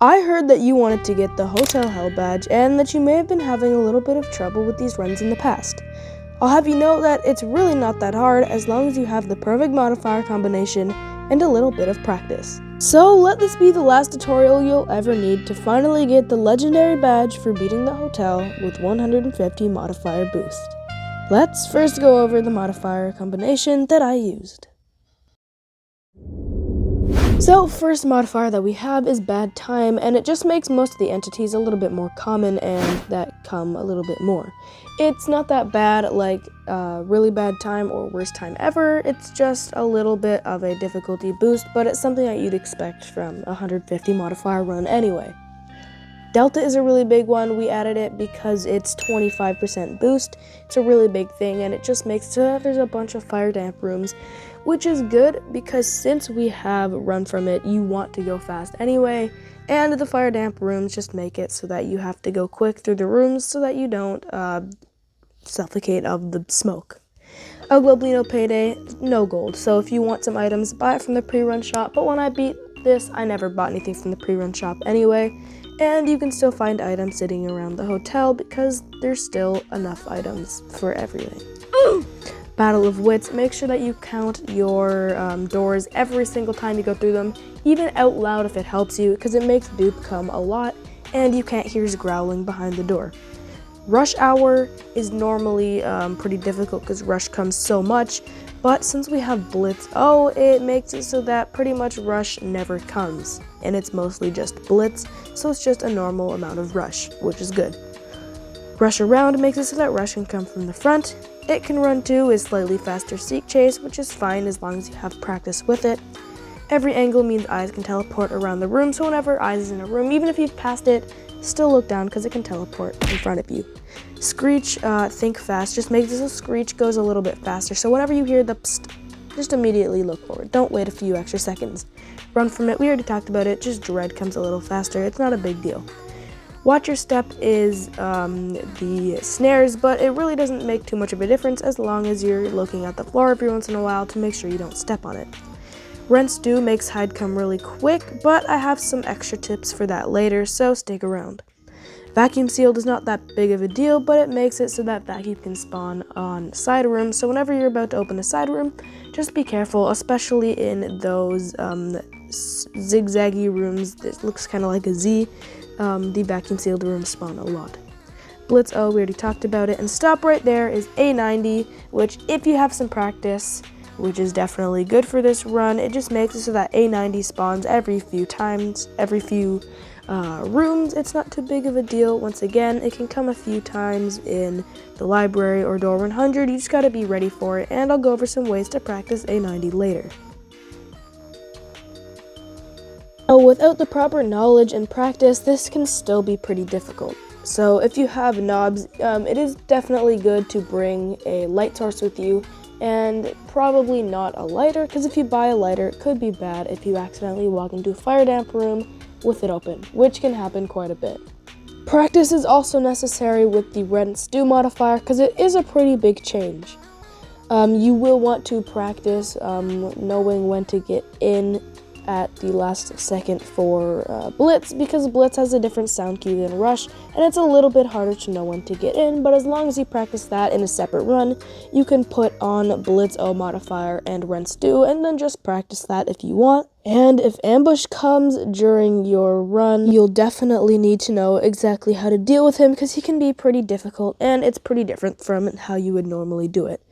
I heard that you wanted to get the Hotel Hell badge and that you may have been having a little bit of trouble with these runs in the past. I'll have you know that it's really not that hard as long as you have the perfect modifier combination and a little bit of practice. So let this be the last tutorial you'll ever need to finally get the legendary badge for beating the hotel with 150 modifier boost. Let's first go over the modifier combination that I used. So first modifier that we have is bad time, and it just makes most of the entities a little bit more common and that come a little bit more. It's not that bad like really bad time or worst time ever, it's just a little bit of a difficulty boost, but it's something that you'd expect from a 150 modifier run anyway. Delta is a really big one. We added it because it's 25% boost. It's a really big thing, and it just makes it so that there's a bunch of fire damp rooms, which is good because since we have run from it, you want to go fast anyway, and the fire damp rooms just make it so that you have to go quick through the rooms so that you don't suffocate of the smoke. El Goblino Payday, no gold, so if you want some items, buy it from the pre-run shop, but when I beat this, I never bought anything from the pre-run shop anyway, and you can still find items sitting around the hotel because there's still enough items for everything. Battle of Wits, make sure that you count your doors every single time you go through them, even out loud if it helps you, because it makes dupe come a lot, and you can't hear his growling behind the door. Rush Hour is normally pretty difficult because rush comes so much, but since we have Blitz it makes it so that pretty much rush never comes, and it's mostly just Blitz, so it's just a normal amount of rush, which is good. Rush Around makes it so that rush can come from the front. It Can Run Too is slightly faster Seek Chase, which is fine as long as you have practice with it. Every Angle means Eyes can teleport around the room, so whenever Eyes is in a room, even if you've passed it, still look down because it can teleport in front of you. Screech, Think Fast, just makes it so Screech goes a little bit faster, so whenever you hear the psst, just immediately look forward. Don't wait a few extra seconds. Run from it, we already talked about it, just Dread comes a little faster, it's not a big deal. Watch Your Step is the snares, but it really doesn't make too much of a difference as long as you're looking at the floor every once in a while to make sure you don't step on it. Rents Due makes hide come really quick, but I have some extra tips for that later, so stick around. Vacuum Sealed is not that big of a deal, but it makes it so that vacuum can spawn on side rooms, so whenever you're about to open a side room, just be careful, especially in those zigzaggy rooms that looks kind of like a Z. The vacuum sealed rooms spawn a lot. Blitz we already talked about it, and Stop Right There is A90, which if you have some practice, which is definitely good for this run, it just makes it so that A90 spawns every few rooms. It's not too big of a deal. Once again, it can come a few times in the library or door 100, you just gotta be ready for it, and I'll go over some ways to practice A90 later. Without the proper knowledge and practice, this can still be pretty difficult. So if you have knobs, it is definitely good to bring a light source with you, and probably not a lighter, because if you buy a lighter, it could be bad if you accidentally walk into a fire damp room with it open, which can happen quite a bit. Practice is also necessary with the Rents Due modifier, because it is a pretty big change. You will want to practice knowing when to get in at the last second for Blitz, because Blitz has a different sound cue than Rush, and it's a little bit harder to know when to get in, but as long as you practice that in a separate run, you can put on Blitz modifier and Rents Due, and then just practice that if you want. And if ambush comes during your run, you'll definitely need to know exactly how to deal with him, because he can be pretty difficult, and it's pretty different from how you would normally do it.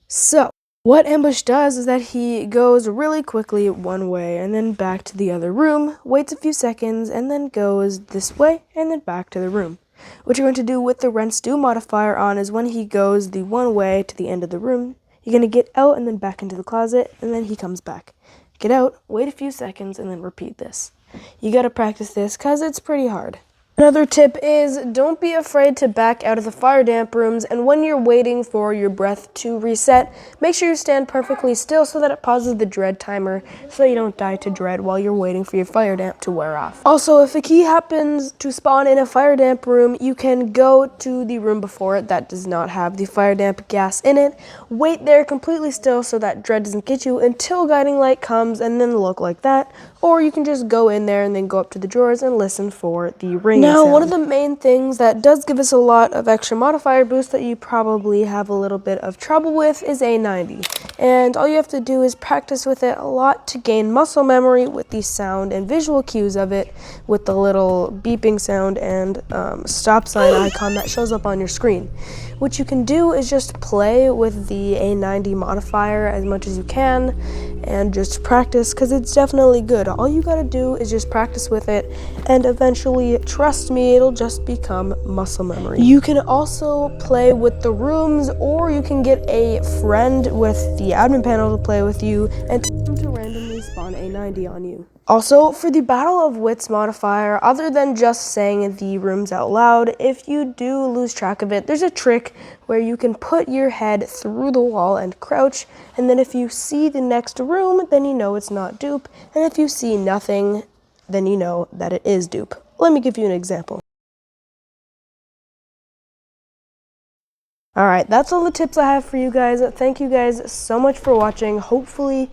So, what Ambush does is that he goes really quickly one way and then back to the other room, waits a few seconds, and then goes this way and then back to the room. What you're going to do with the Rents Due modifier on is when he goes the one way to the end of the room, you're going to get out and then back into the closet, and then he comes back. Get out, wait a few seconds, and then repeat this. You got to practice this because it's pretty hard. Another tip is don't be afraid to back out of the fire damp rooms, and when you're waiting for your breath to reset, make sure you stand perfectly still so that it pauses the dread timer so that you don't die to dread while you're waiting for your fire damp to wear off. Also, if a key happens to spawn in a fire damp room, you can go to the room before it that does not have the fire damp gas in it, wait there completely still so that dread doesn't get you until guiding light comes, and then look like that. or you can just go in there and then go up to the drawers and listen for the ringing sound. Now, one of the main things that does give us a lot of extra modifier boost that you probably have a little bit of trouble with is A90. And all you have to do is practice with it a lot to gain muscle memory with the sound and visual cues of it, with the little beeping sound and stop sign icon that shows up on your screen. What you can do is just play with the A90 modifier as much as you can and just practice, because it's definitely good. All you gotta do is just practice with it, and eventually, trust me, it'll just become muscle memory. You can also play with the rooms, or you can get a friend with the admin panel to play with you and tell them to randomly spawn A90 on you. Also, for the Battle of Wits modifier, other than just saying the rooms out loud, if you do lose track of it, there's a trick where you can put your head through the wall and crouch, and then if you see the next room, then you know it's not dupe, and if you see nothing, then you know that it is dupe. Let me give you an example. Alright, that's all the tips I have for you guys. Thank you guys so much for watching. Hopefully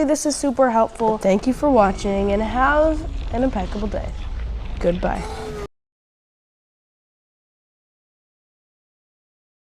this is super helpful. Thank you for watching, and have an impeccable day. Goodbye.